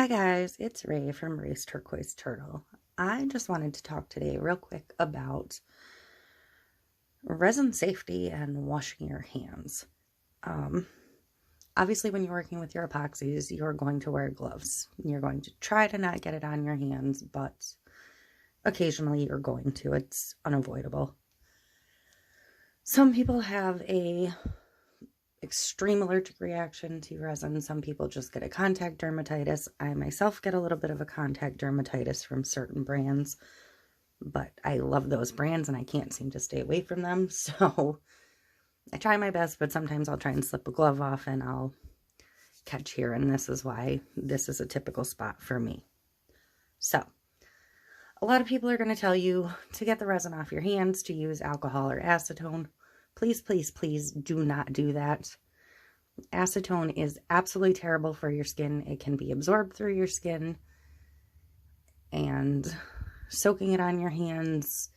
Hi guys, it's Ray from Ray's Turquoise Turtle. I just wanted to talk today real quick about resin safety and washing your hands. Obviously when you're working with your epoxies, you're going to wear gloves. You're going to try to not get it on your hands, but occasionally you're going to. It's unavoidable. Some people have a extreme allergic reaction to resin. Some people just get a contact dermatitis. I myself get a little bit of a contact dermatitis from certain brands, but I love those brands and I can't seem to stay away from them. So I try my best, but sometimes I'll try and slip a glove off and I'll catch here. And this is why this is a typical spot for me. So a lot of people are going to tell you to get the resin off your hands to use alcohol or acetone. Please, please, please do not do that. Acetone is absolutely terrible for your skin. It can be absorbed through your skin, and soaking it on your hands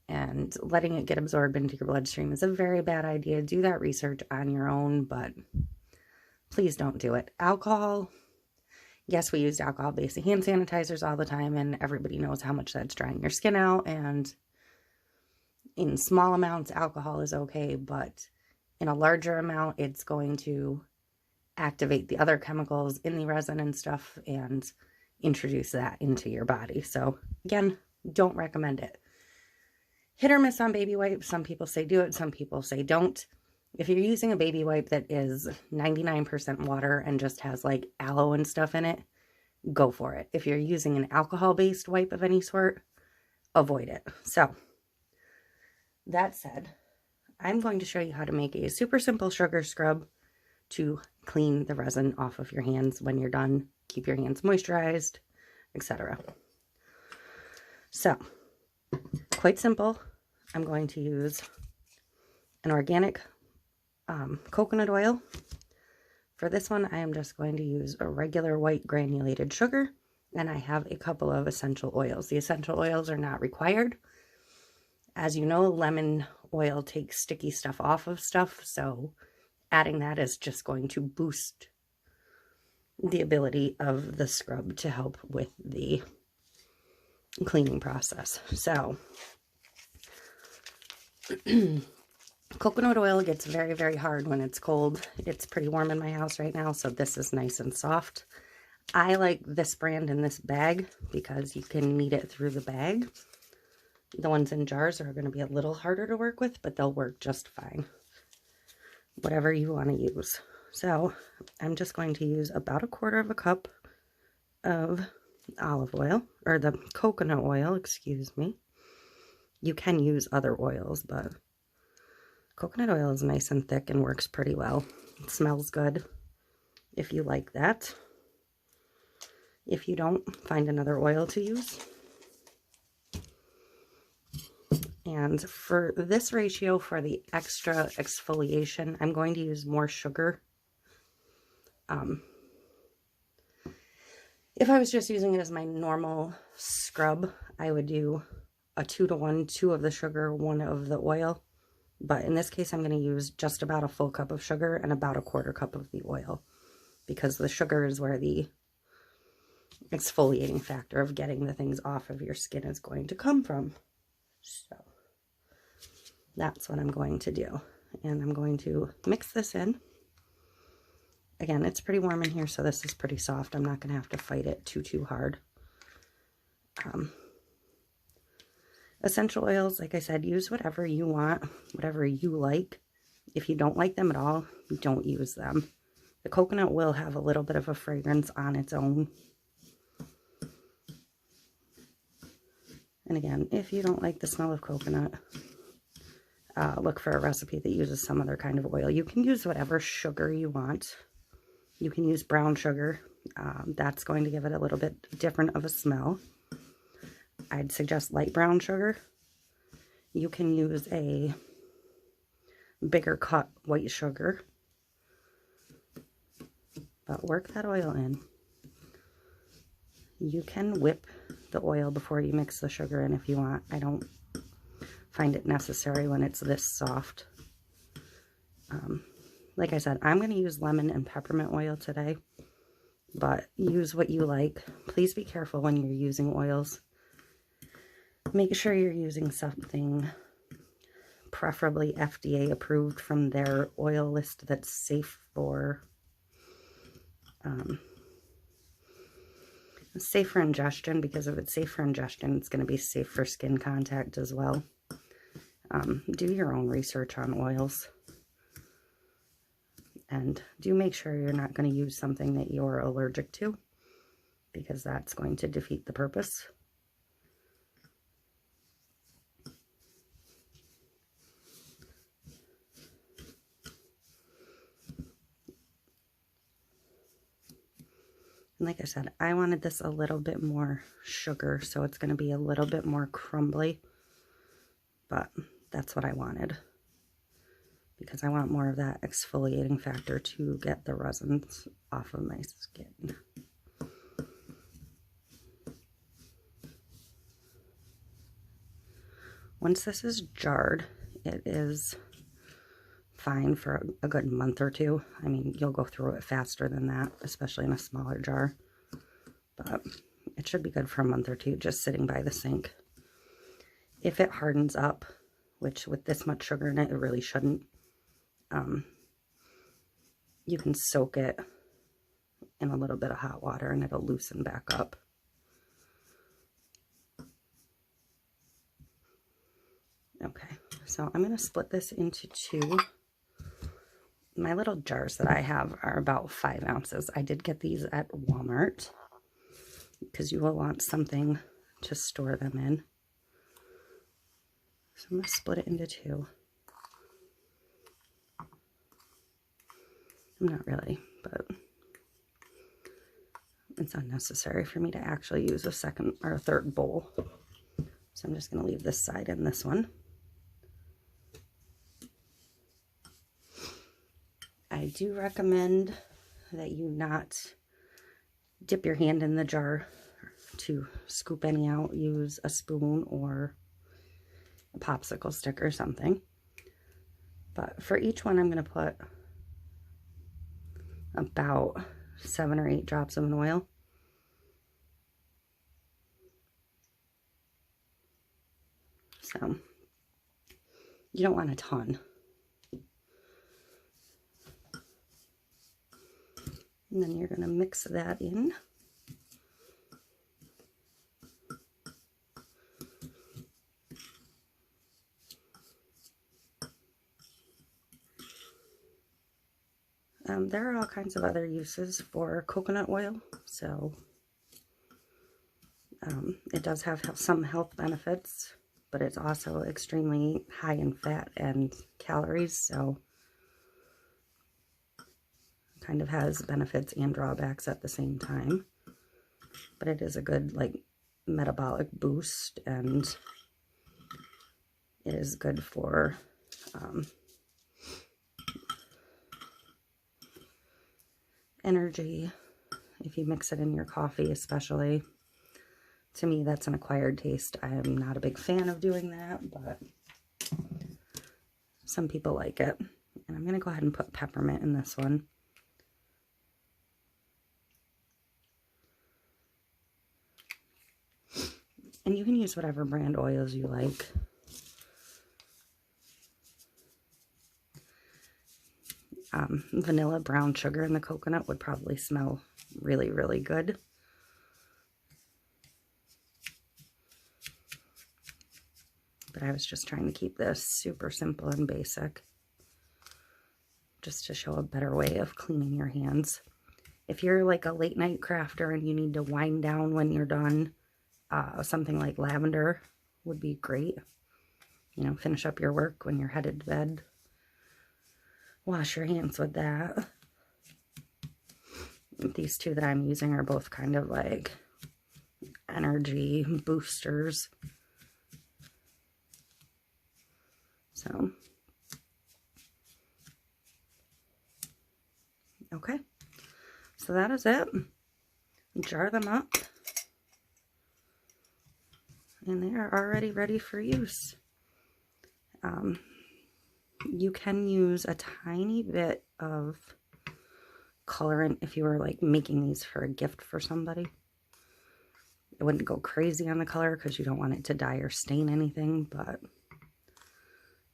and letting it get absorbed into your bloodstream is a very bad idea. Do that research on your own, but please don't do it. Alcohol, yes, we use alcohol-based hand sanitizers all the time, and everybody knows how much that's drying your skin out, and in small amounts, alcohol is okay, but in a larger amount, it's going to activate the other chemicals in the resin and stuff and introduce that into your body. So again, don't recommend it. Hit or miss on baby wipes. Some people say do it, some people say don't. If you're using a baby wipe that is 99% water and just has like aloe and stuff in it, go for it. If you're using an alcohol-based wipe of any sort, avoid it. So that said, I'm going to show you how to make a super simple sugar scrub to clean the resin off of your hands when you're done. Keep your hands moisturized, etc. So, quite simple. I'm going to use an organic coconut oil. For this one, I am just going to use a regular white granulated sugar, and I have a couple of essential oils. The essential oils are not required. As you know, lemon oil takes sticky stuff off of stuff, so adding that is just going to boost the ability of the scrub to help with the cleaning process. So, coconut oil gets very, very hard when it's cold. It's pretty warm in my house right now, so this is nice and soft. I like this brand in this bag because you can knead it through the bag. The ones in jars are going to be a little harder to work with, but they'll work just fine. Whatever you want to use. So I'm just going to use about 1/4 cup of olive oil, or the coconut oil, excuse me. You can use other oils, but coconut oil is nice and thick and works pretty well. It smells good if you like that. If you don't, find another oil to use. And for this ratio, for the extra exfoliation, I'm going to use more sugar. If I was just using it as my normal scrub, I would do a 2-to-1, 2 of the sugar, 1 of the oil. But in this case, I'm going to use just about a full cup of sugar and about 1/4 cup of the oil, because the sugar is where the exfoliating factor of getting the things off of your skin is going to come from. So that's what I'm going to do. And I'm going to mix this in. Again, it's pretty warm in here, so this is pretty soft. I'm not going to have to fight it too hard. Essential oils, like I said, use whatever you want, whatever you like. If you don't like them at all, don't use them. The coconut will have a little bit of a fragrance on its own. And again, if you don't like the smell of coconut, look for a recipe that uses some other kind of oil. You can use whatever sugar you want. You can use brown sugar. That's going to give it a little bit different of a smell. I'd suggest light brown sugar. You can use a bigger cut white sugar. But work that oil in. You can whip the oil before you mix the sugar in if you want. I don't find it necessary when it's this soft. Like I said, I'm going to use lemon and peppermint oil today. but use what you like. Please be careful when you're using oils. Make sure you're using something preferably FDA approved from their oil list that's safe for ingestion, because if it's safe for ingestion, it's going to be safe for skin contact as well. Do your own research on oils, and do make sure you're not going to use something that you're allergic to, because that's going to defeat the purpose. And like I said, I wanted this a little bit more sugar, so it's going to be a little bit more crumbly, but that's what I wanted, because I want more of that exfoliating factor to get the resins off of my skin. Once this is jarred, it is fine for a good month or two. I mean, you'll go through it faster than that, especially in a smaller jar. But it should be good for a month or two, just sitting by the sink. If it hardens up, which with this much sugar in it, it really shouldn't, you can soak it in a little bit of hot water and it'll loosen back up. Okay, so I'm going to split this into two. My little jars that I have are about 5 ounces. I did get these at Walmart because you will want something to store them in. So I'm going to split it into two. I'm not really, but it's unnecessary for me to actually use a second or a third bowl. So I'm just going to leave this side and this one. I do recommend that you not dip your hand in the jar to scoop any out. Use a spoon or a popsicle stick or something. But for each one, I'm going to put about 7 or 8 drops of an oil. So you don't want a ton. And then you're going to mix that in. There are all kinds of other uses for coconut oil, so it does have some health benefits, but it's also extremely high in fat and calories, so kind of has benefits and drawbacks at the same time. But it is a good, like, metabolic boost, and it is good for energy if you mix it in your coffee, especially. To me, that's an acquired taste. I am not a big fan of doing that, but some people like it. And I'm going to go ahead and put peppermint in this one. And you can use whatever brand oils you like. Vanilla brown sugar in the coconut would probably smell really, really good. But I was just trying to keep this super simple and basic, just to show a better way of cleaning your hands. If you're like a late night crafter and you need to wind down when you're done, something like lavender would be great. You know, finish up your work when you're headed to bed. Wash your hands with that. These two that I'm using are both kind of like energy boosters. So, okay. So that is it. Jar them up. And they are already ready for use. You can use a tiny bit of colorant if you were like making these for a gift for somebody. It wouldn't go crazy on the color because you don't want it to dye or stain anything, but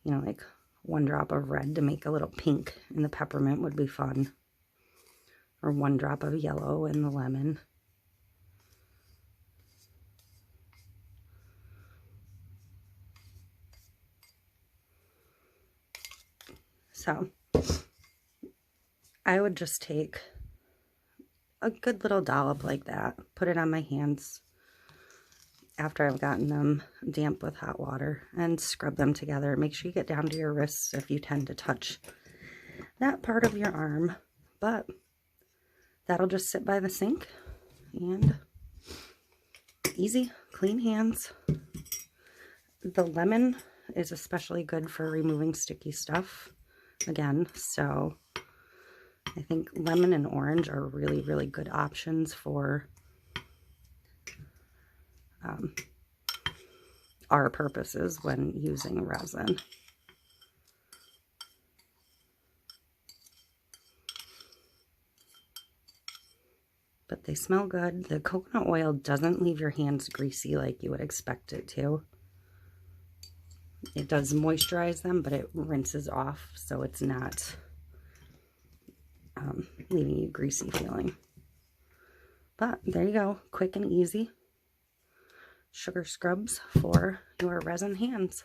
you know, like 1 drop of red to make a little pink in the peppermint would be fun. Or 1 drop of yellow in the lemon. So I would just take a good little dollop like that, put it on my hands after I've gotten them damp with hot water, and scrub them together. Make sure you get down to your wrists if you tend to touch that part of your arm, but that'll just sit by the sink, and easy, clean hands. The lemon is especially good for removing sticky stuff, again, so I think lemon and orange are really, really good options for our purposes when using resin. But they smell good. The coconut oil doesn't leave your hands greasy like you would expect it to. It does moisturize them, but it rinses off, so it's not leaving you greasy feeling. But there you go, quick and easy sugar scrubs for your resin hands.